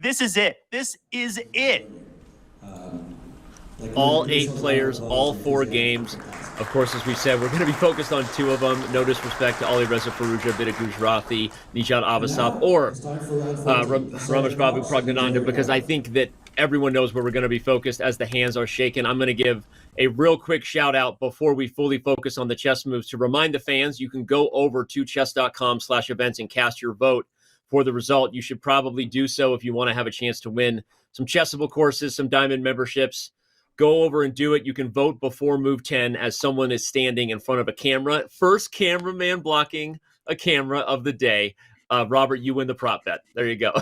This is it. This is it. All 8 players, all 4 games. Of course, as we said, we're going to be focused on 2 of them. No disrespect to Ali Reza Faruja, Bidaguz Rathi, Nishant Avasov, or Ramesh Babu Praggnanandhaa, because I think that everyone knows where we're going to be focused as the hands are shaken. I'm going to give a real quick shout out before we fully focus on the chess moves to remind the fans you can go over to chess.com/events and cast your vote for the result. You should probably do so if you want to have a chance to win some Chessable courses, some Diamond memberships. Go over and do it. You can vote before move 10 as someone is standing in front of a camera. First cameraman blocking a camera of the day. Robert, you win the prop bet. There you go.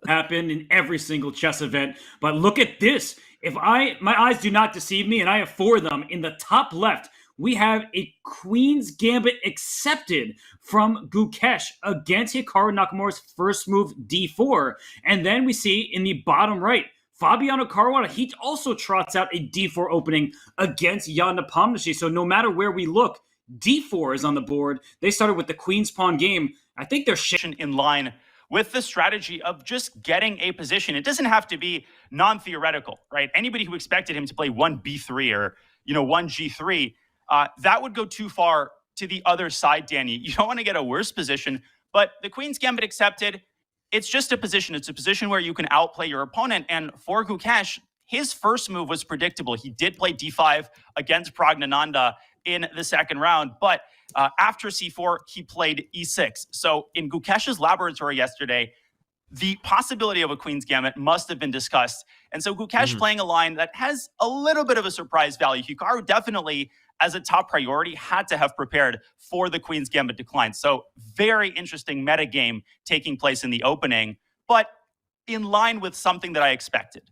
Happen in every single chess event. But look at this. If my eyes do not deceive me, and I have 4 of them, in the top left, we have a Queen's Gambit accepted from Gukesh against Hikaru Nakamura's first move, d4. And then we see in the bottom right, Fabiano Caruana, he also trots out a d4 opening against Jan Nepomniachtchi. So no matter where we look, d4 is on the board. They started with the Queen's Pawn game. I think they're in line with the strategy of just getting a position. It doesn't have to be non-theoretical, right? Anybody who expected him to play 1b3 or, 1g3, that would go too far to the other side, Danny. You don't want to get a worse position, but the Queen's Gambit accepted. It's just a position. It's a position where you can outplay your opponent. And for Gukesh, his first move was predictable. He did play d5 against Praggnanandhaa in the second round, but after c4, he played e6. So in Gukesh's laboratory yesterday, the possibility of a Queen's Gambit must have been discussed. And so Gukesh playing a line that has a little bit of a surprise value. Hikaru definitely, as a top priority, had to have prepared for the Queen's Gambit decline. So very interesting meta game taking place in the opening, but in line with something that I expected.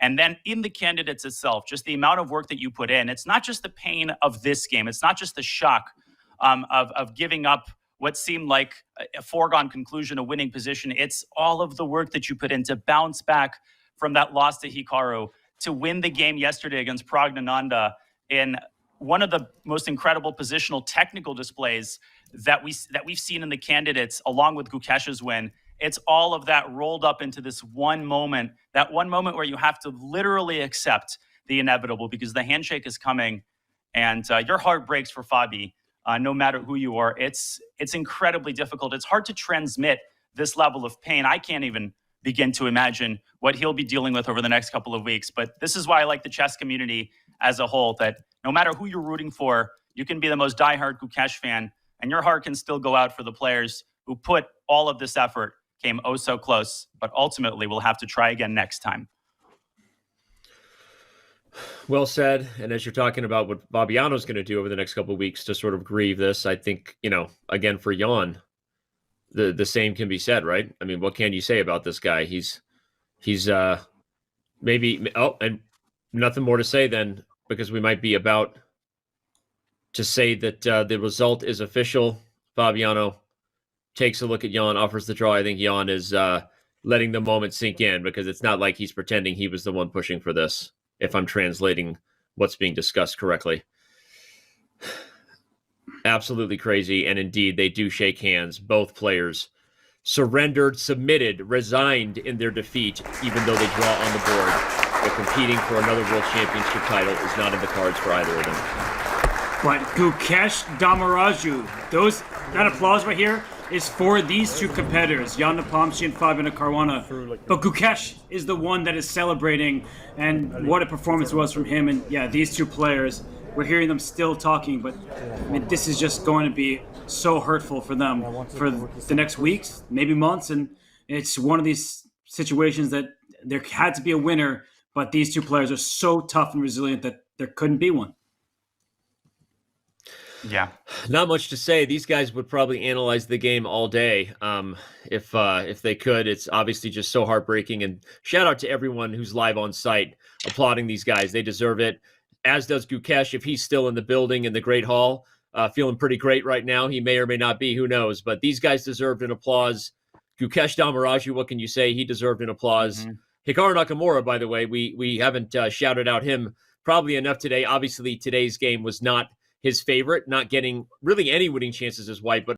And then in the candidates itself, just the amount of work that you put in, it's not just the pain of this game. It's not just the shock of giving up what seemed like a foregone conclusion, a winning position. It's all of the work that you put in to bounce back from that loss to Hikaru, to win the game yesterday against Pragnananda in one of the most incredible positional technical displays that we've seen in the candidates, along with Gukesh's win. It's all of that rolled up into this one moment, that one moment where you have to literally accept the inevitable because the handshake is coming, and your heart breaks for Fabi, no matter who you are. It's incredibly difficult. It's hard to transmit this level of pain. I can't even begin to imagine what he'll be dealing with over the next couple of weeks. But this is why I like the chess community as a whole, that no matter who you're rooting for, you can be the most diehard Gukesh fan, and your heart can still go out for the players who put all of this effort, came oh so close, but ultimately we'll have to try again next time. Well said. And as you're talking about what Fabiano's going to do over the next couple of weeks to sort of grieve this, I think, again, for Jan, the same can be said, right? I mean, what can you say about this guy? He's maybe, and nothing more to say then, because we might be about to say that the result is official. Fabiano takes a look at Jan, offers the draw. I think Jan is letting the moment sink in, because it's not like he's pretending he was the one pushing for this, if I'm translating what's being discussed correctly. Absolutely crazy. And indeed, they do shake hands. Both players surrendered, submitted, resigned in their defeat, even though they draw on the board. But competing for another World Championship title is not in the cards for either of them. But Gukesh Damaraju, that applause right here is for these two competitors, Jan Nepomniachtchi and Fabiano Caruana. But Gukesh is the one that is celebrating, and what a performance was from him. And yeah, these two players, we're hearing them still talking, but I mean, this is just going to be so hurtful for them for the next weeks, maybe months. And it's one of these situations that there had to be a winner, but these two players are so tough and resilient that there couldn't be one. Yeah. Not much to say. These guys would probably analyze the game all day if they could. It's obviously just so heartbreaking. And shout out to everyone who's live on site applauding these guys. They deserve it, as does Gukesh, if he's still in the building in the Great Hall. Feeling pretty great right now. He may or may not be. Who knows? But these guys deserved an applause. Gukesh Damaraju, what can you say? He deserved an applause. Mm-hmm. Hikaru Nakamura, by the way, we haven't shouted out him probably enough today. Obviously, today's game was not his favorite, not getting really any winning chances as white, but